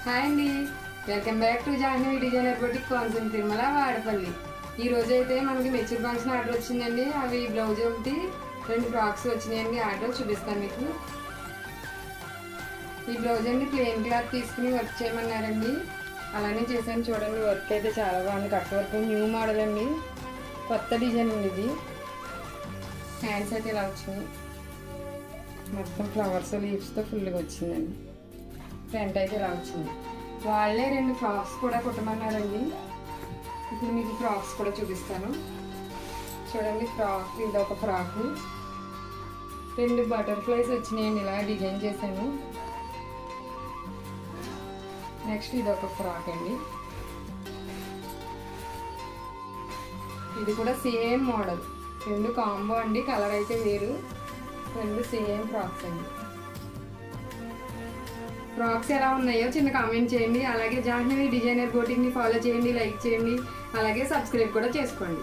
Hi అండి, welcome back to Jahnavi designer boutique Konaseema Tirumala Vadapalli. ఈ రోజు అయితే మనకి మెచ్యూర్ ఫంక్షన్ ఆర్డర్ వచ్చిందండి. అవి బ్లౌజ్ ఒకటి 2 ఫ్రాక్స్ వచ్చినాయండి. ఆర్డర్ చూపిస్తాను మీకు. ఈ బ్లౌజ్ అండి ప్లెయిన్ క్లాత్ తీసుకుని వర్క్ చేయమన్నారండి. అలానే చేశాను. చూడండి, వర్క్ అయితే చాలా బాగుంది. కట్ వర్క్ న్యూ మోడల్ అండి, కొత్త డిజైన్ అండి ఇది. హ్యాండ్స్ అయితే ఇలా వచ్చినాయి, మొత్తం ఫ్లవర్స్ లీవ్స్తో ఫుల్గా వచ్చిందండి. ఫ్రంట్ అయితే ఇలా వచ్చింది. వాళ్ళే 2 ఫ్రాక్స్ కూడా కుట్టమన్నారండి. ఇప్పుడు మీకు ఫ్రాక్స్ కూడా చూపిస్తాను. చూడండి, ఫ్రాక్ ఇది ఒక ఫ్రాక్, 2 బటర్ఫ్లైస్ వచ్చినాయండి. ఇలా డిజైన్ చేశాను. నెక్స్ట్ ఇది ఒక ఫ్రాక్ అండి. ఇది కూడా సేమ్ మోడల్, 2 కాంబో అండి. కలర్ అయితే వేరు, 2 సేమ్ ఫ్రాక్స్ అండి. ఫ్రాక్స్ ఎలా ఉన్నాయో చిన్న కామెంట్ చేయండి. అలాగే జాహ్నవి డిజైనర్ బొటిక్ని ఫాలో చేయండి, లైక్ చేయండి, అలాగే సబ్స్క్రైబ్ కూడా చేసుకోండి.